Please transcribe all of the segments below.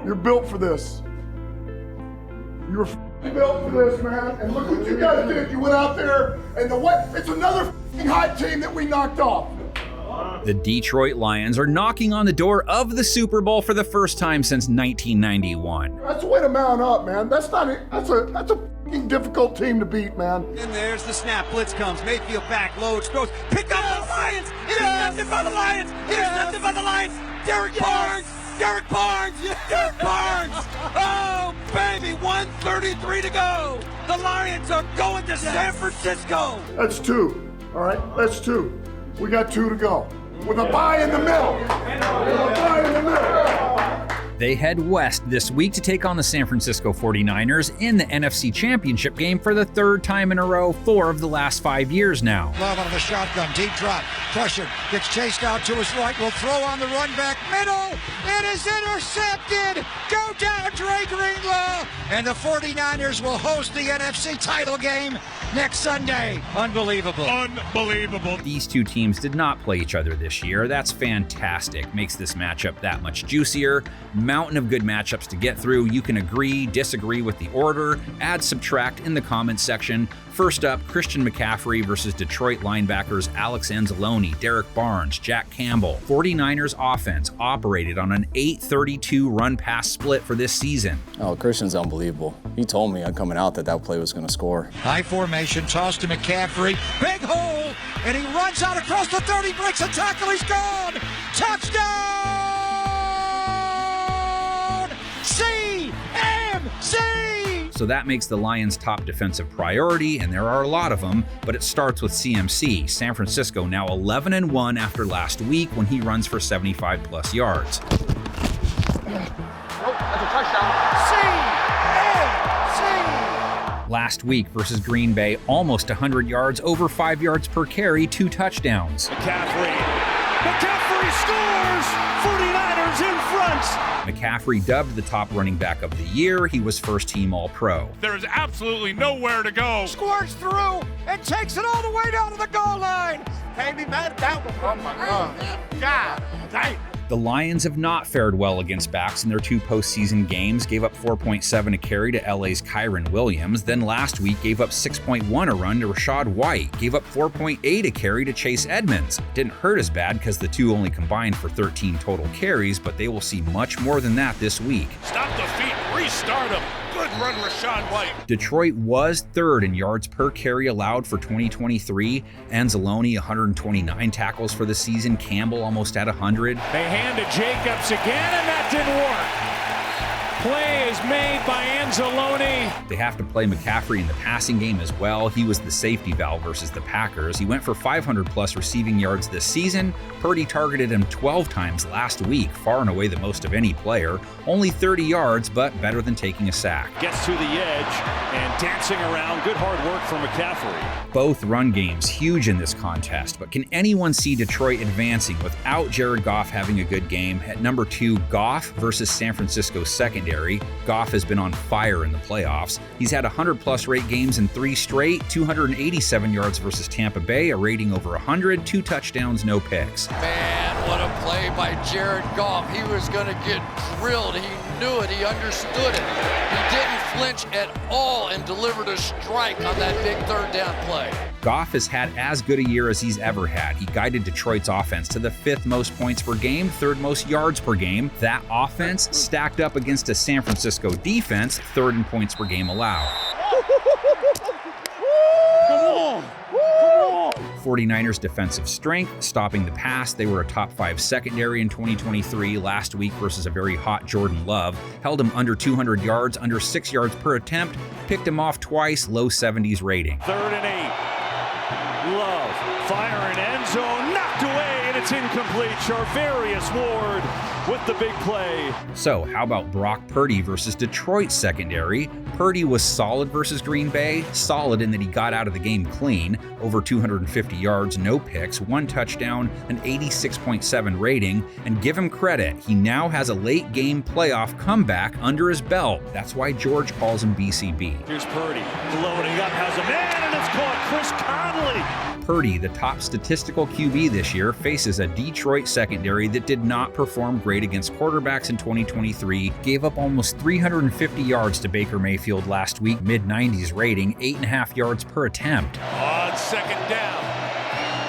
You're built for this. You're built for this, man. And look what you guys did. You went out there and it's another hot team that we knocked off. The Detroit Lions are knocking on the door of the Super Bowl for the first time since 1991. That's a way to mount up, man. That's a difficult team to beat, man. And there's the snap. Blitz comes. Mayfield back, loads, throws. Pick up the Lions. Intercepted by the Lions. Intercepted by the Lions. Derek Barnes. Derek Barnes. Derek Barnes. Oh, baby. 1:33 to go. The Lions are going to San Francisco. That's two. All right, that's two. We got two to go. With a bye in the middle. They head west this week to take on the San Francisco 49ers in the NFC Championship game for the third time in a row, 4 of the last 5 years now. Love out of the shotgun, deep drop, pressure, gets chased out to his right, will throw on the run back, middle, it is intercepted, go down Dre Greenlaw, and the 49ers will host the NFC title game next Sunday. Unbelievable. Unbelievable. These two teams did not play each other this year. That's fantastic. Makes this matchup that much juicier. Mountain of good matchups to get through. You can agree, disagree with the order, add, subtract in the comments section. First up, Christian McCaffrey versus Detroit linebackers Alex Anzalone, Derek Barnes, Jack Campbell. 49ers offense operated on an 8-32 run-pass split for this season. Oh, Christian's unbelievable. He told me coming out that play was going to score. High formation, toss to McCaffrey, big hole, and he runs out across the 30, breaks a tackle, he's gone! Touchdown! CMC! So that makes the Lions' top defensive priority, and there are a lot of them, but it starts with CMC. San Francisco now 11-1 after last week when he runs for 75-plus yards. That's a touchdown. CMC! Last week versus Green Bay, almost 100 yards, over 5 yards per carry, 2 touchdowns. McCaffrey scores! 49ers in front! McCaffrey dubbed the top running back of the year. He was first-team All-Pro. There is absolutely nowhere to go. Squirts through and takes it all the way down to the goal line. Baby, man, that was, oh my God. God dang. The Lions have not fared well against backs in their 2 postseason games, gave up 4.7 a carry to LA's Kyron Williams, then last week gave up 6.1 a run to Rachaad White, gave up 4.8 a carry to Chase Edmonds. Didn't hurt as bad because the two only combined for 13 total carries, but they will see much more than that this week. Stop the feet, restart him. Good run, Rachaad White. Detroit was third in yards per carry allowed for 2023. Anzalone, 129 tackles for the season. Campbell almost at 100. They hand to Jacobs again, and that didn't work. Play is made by Anzalone. They have to play McCaffrey in the passing game as well. He was the safety valve versus the Packers. He went for 500-plus receiving yards this season. Purdy targeted him 12 times last week, far and away the most of any player. Only 30 yards, but better than taking a sack. Gets to the edge and dancing around. Good hard work from McCaffrey. Both run games huge in this contest, but can anyone see Detroit advancing without Jared Goff having a good game? At number 2, Goff versus San Francisco's secondary. Goff has been on fire in the playoffs. He's had 100-plus rate games in 3 straight, 287 yards versus Tampa Bay, a rating over 100, 2 touchdowns, no picks. Man, what a play by Jared Goff. He was going to get drilled. He knew it. He understood it. He didn't flinch at all and delivered a strike on that big third down play. Goff has had as good a year as he's ever had. He guided Detroit's offense to the 5th most points per game, 3rd most yards per game. That offense stacked up against a San Francisco defense, 3rd in points per game allowed. 49ers defensive strength, stopping the pass. They were a top 5 secondary in 2023. Last week versus a very hot Jordan Love. Held him under 200 yards, under 6 yards per attempt. Picked him off twice, low 70s rating. 3rd and 8. Love firing end zone, knocked away, and it's incomplete. Charvarius Ward with the big play. So how about Brock Purdy versus Detroit's secondary? Purdy was solid versus Green Bay, solid in that he got out of the game clean, over 250 yards, no picks, 1 touchdown, an 86.7 rating, and give him credit, he now has a late game playoff comeback under his belt. That's why George calls him BCB. Here's Purdy, loading up, has a man, and almost caught Chris Conley. Purdy, the top statistical QB this year, faces a Detroit secondary that did not perform great against quarterbacks in 2023, gave up almost 350 yards to Baker Mayfield last week, mid-90s rating, 8.5 yards per attempt. On second down,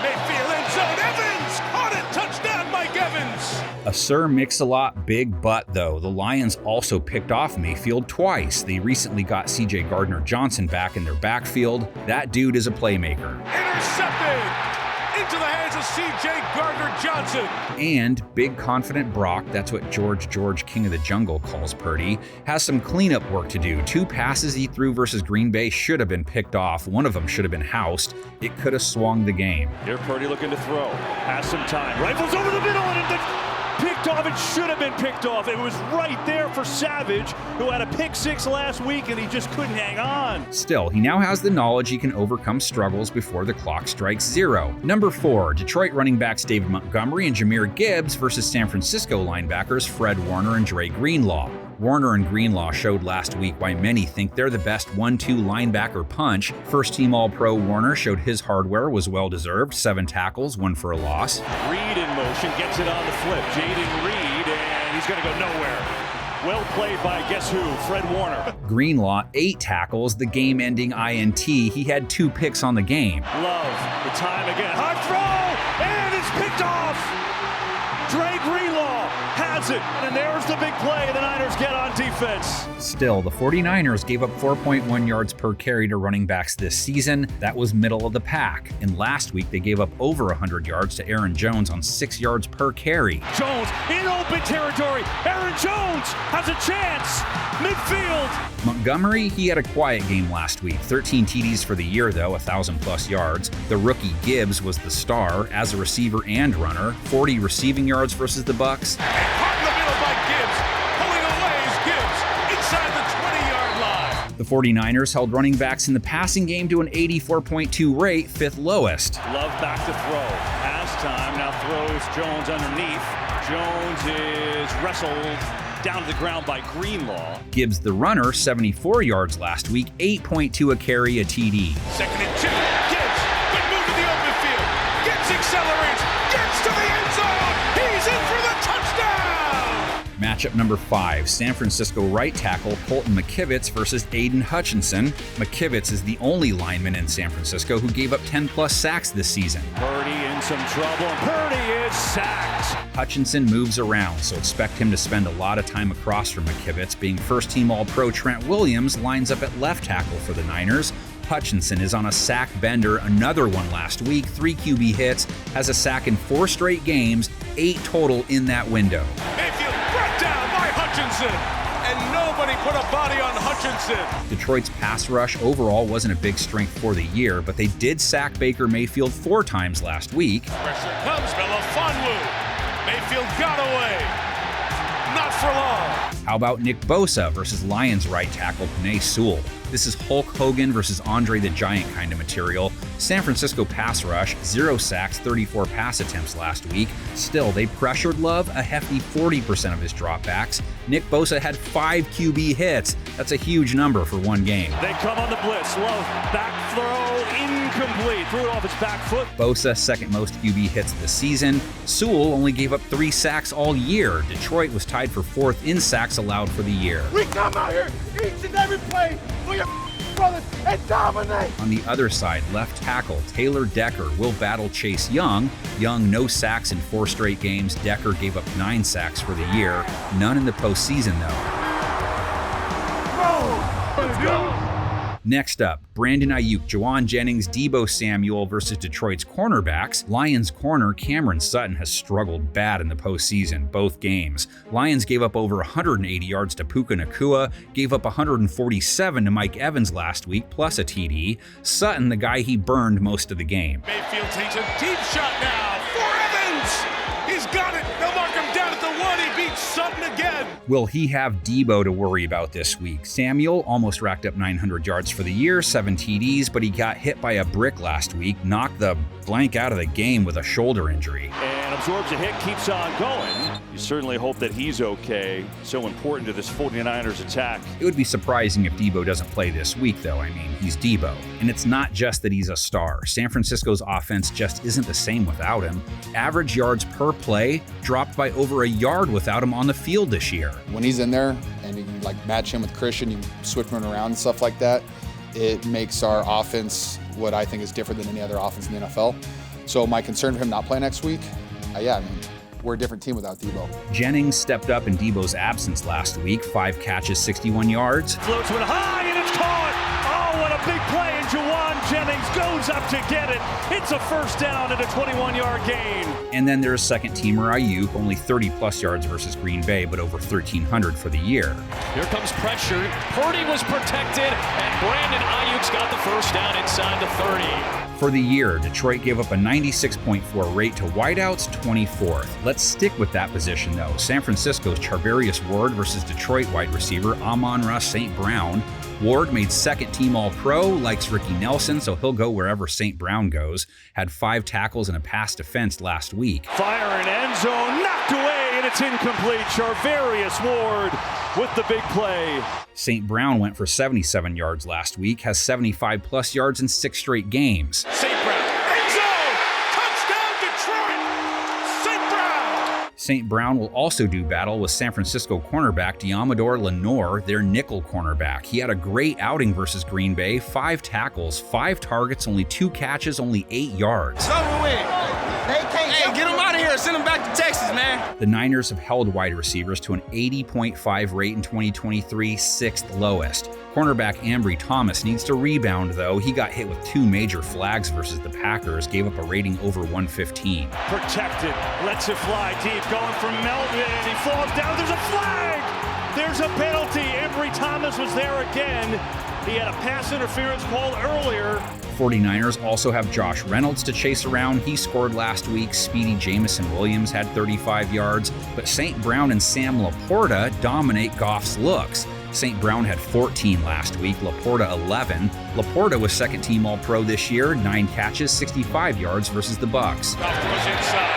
Mayfield end zone, Evans caught it, touchdown Mike Evans. A Sir Mix-a-Lot big butt, though. The Lions also picked off Mayfield twice. They recently got C.J. Gardner-Johnson back in their backfield. That dude is a playmaker. Intercepted into the hands of C.J. Gardner-Johnson. And Big Confident Brock, that's what George King of the Jungle calls Purdy, has some cleanup work to do. 2 passes he threw versus Green Bay should have been picked off. One of them should have been housed. It could have swung the game. Here Purdy looking to throw. Has some time. Rifles over the middle and it's picked off. It should have been picked off. It was right there for Savage, who had a pick 6 last week and he just couldn't hang on. Still, he now has the knowledge he can overcome struggles before the clock strikes 0. Number 4, Detroit running backs David Montgomery and Jahmyr Gibbs versus San Francisco linebackers Fred Warner and Dre Greenlaw. Warner and Greenlaw showed last week why many think they're the best 1-2 linebacker punch. First-team All-Pro Warner showed his hardware was well-deserved, 7 tackles, 1 for a loss. Reed in motion, gets it on the flip. Jaden Reed, and he's going to go nowhere. Well played by guess who? Fred Warner. Greenlaw, 8 tackles, the game-ending INT. He had 2 picks on the game. Love, the time again. Hard throw, and it's picked off. Dre Greenlaw has it, and there's the big play the Niners get on defense. Still, the 49ers gave up 4.1 yards per carry to running backs this season. That was middle of the pack. And last week, they gave up over 100 yards to Aaron Jones on 6 yards per carry. Jones in open territory. Aaron Jones has a chance. Midfield. Montgomery, he had a quiet game last week. 13 TDs for the year, though, 1,000+ yards. The rookie Gibbs was the star as a receiver and runner. 40 receiving yards versus the Bucs. Caught in the middle by Gibbs. Pulling away is Gibbs inside the 20-yard line. The 49ers held running backs in the passing game to an 84.2 rate, 5th lowest. Love back to throw. Has time. Now throws Jones underneath. Jones is wrestled down to the ground by Greenlaw. Gibbs, the runner, 74 yards last week, 8.2 a carry, a TD. 2nd and 2. Gibbs, good move to the open field. Gibbs accelerates. Gets to the end zone. He's in for the touchdown. Matchup number 5, San Francisco right tackle Colton McKivitz versus Aiden Hutchinson. McKivitz is the only lineman in San Francisco who gave up 10+ sacks this season. Purdy in some trouble. Purdy is sacked. Hutchinson moves around, so expect him to spend a lot of time across from McKivitz. Being first-team All-Pro Trent Williams lines up at left tackle for the Niners. Hutchinson is on a sack bender, another one last week, 3 QB hits, has a sack in 4 straight games, 8 total in that window. Mayfield brought down by Hutchinson, and nobody put a body on Hutchinson. Detroit's pass rush overall wasn't a big strength for the year, but they did sack Baker Mayfield 4 times last week. Pressure comes, Melifonwu. Mayfield got away. Not for long. How about Nick Bosa versus Lions right tackle Penei Sewell? This is Hulk Hogan versus Andre the Giant kind of material. San Francisco pass rush, 0 sacks, 34 pass attempts last week. Still, they pressured Love a hefty 40% of his dropbacks. Nick Bosa had 5 QB hits. That's a huge number for one game. They come on the blitz. Love, back throw, incomplete. Threw it off his back foot. Bosa, second most QB hits this season. Sewell only gave up 3 sacks all year. Detroit was tied for 4th in sacks allowed for the year. We come out here each and every play for your brothers and dominate. On the other side, left tackle Taylor Decker will battle Chase Young. Young, no sacks in 4 straight games. Decker gave up 9 sacks for the year. None in the postseason, though. Let's go. Next up, Brandon Ayuk, Juwan Jennings, Deebo Samuel versus Detroit's cornerbacks. Lions corner Cameron Sutton has struggled bad in the postseason, both games. Lions gave up over 180 yards to Puka Nacua, gave up 147 to Mike Evans last week, plus a TD. Sutton, the guy he burned most of the game. Mayfield takes a deep shot now for Evans. He's got it. They'll mark him down at the 1. He beats Sutton again. Will he have Deebo to worry about this week? Samuel almost racked up 900 yards for the year, 7 TDs, but he got hit by a brick last week, knocked the blank out of the game with a shoulder injury. And absorbs a hit, keeps on going. You certainly hope that he's okay. So important to this 49ers attack. It would be surprising if Debo doesn't play this week, though. I mean, he's Debo. And it's not just that he's a star. San Francisco's offense just isn't the same without him. Average yards per play dropped by over a yard without him on the field this year. When he's in there and you can like match him with Christian, you switch him around and stuff like that, it makes our offense what I think is different than any other offense in the NFL. So my concern for him not playing next week, I mean, we're a different team without Debo. Jennings stepped up in Debo's absence last week, 5 catches, 61 yards. Floats one high and it's caught. Oh, what a big play. And Juwan Jennings goes up to get it. It's a first down and a 21-yard gain. And then there's second-teamer Ayuk, only 30-plus yards versus Green Bay, but over 1,300 for the year. Here comes pressure. Purdy was protected, and Brandon Ayuk's got the first down inside the 30. For the year, Detroit gave up a 96.4 rate to wideouts, 24th. Let's stick with that position, though. San Francisco's Charvarius Ward versus Detroit wide receiver Amon-Ra St. Brown. Ward made second-team All-Pro, likes Ricky Nelson, so he'll go wherever St. Brown goes. Had 5 tackles and a pass defense last week. Fire in end zone, knocked away, and it's incomplete. Charvarius Ward with the big play. St. Brown went for 77 yards last week, has 75-plus yards in 6 straight games. St. Brown, end zone, touchdown Detroit, St. Brown. St. Brown will also do battle with San Francisco cornerback Diamador Lenore, their nickel cornerback. He had a great outing versus Green Bay, 5 tackles, 5 targets, only 2 catches, only 8 yards. It's over with. Hey, get him out of here. Send him back to Texas, man. The Niners have held wide receivers to an 80.5 rate in 2023, 6th lowest. Cornerback Ambry Thomas needs to rebound, though. He got hit with 2 major flags versus the Packers, gave up a rating over 115. Protected, lets it fly deep, going from Melvin, he falls down, there's a flag! There's a penalty, Ambry Thomas was there again. He had a pass interference call earlier. 49ers also have Josh Reynolds to chase around. He scored last week. Speedy Jamison Williams had 35 yards, but St. Brown and Sam Laporta dominate Goff's looks. St. Brown had 14 last week, Laporta 11. Laporta was second-team All-Pro this year, 9 catches, 65 yards versus the Bucs. Goff goes inside,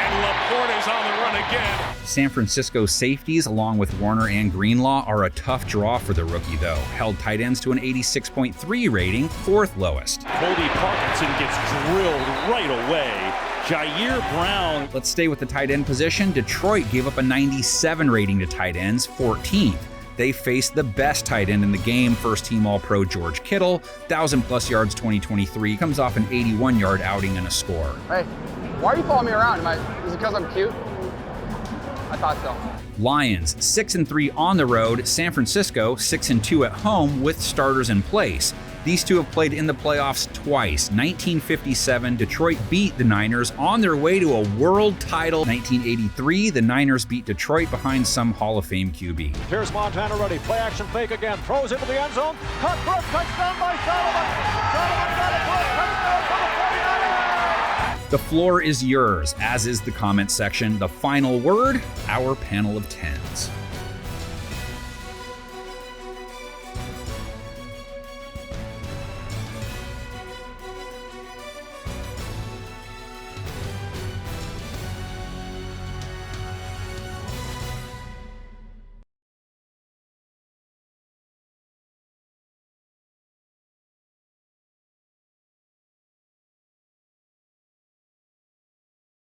and Laporta's on the run again. San Francisco safeties, along with Warner and Greenlaw, are a tough draw for the rookie, though. Held tight ends to an 86.3 rating, 4th lowest. Colby Parkinson gets drilled right away. Jair Brown. Let's stay with the tight end position. Detroit gave up a 97 rating to tight ends, 14th. They faced the best tight end in the game, first-team All-Pro George Kittle, 1,000-plus yards 2023, comes off an 81-yard outing and a score. Hey, why are you following me around? Is it because I'm cute? I thought so. Lions, 6-3 on the road. San Francisco, 6-2 at home with starters in place. These two have played in the playoffs twice. 1957, Detroit beat the Niners on their way to a world title. 1983, the Niners beat Detroit behind some Hall of Fame QB. Here's Montana ready. Play action fake again. Throws into the end zone. Cut first. Touchdown by Solomon. Solomon got it. Touchdown for the 49ers. The floor is yours, as is the comment section. The final word, our panel of 10s.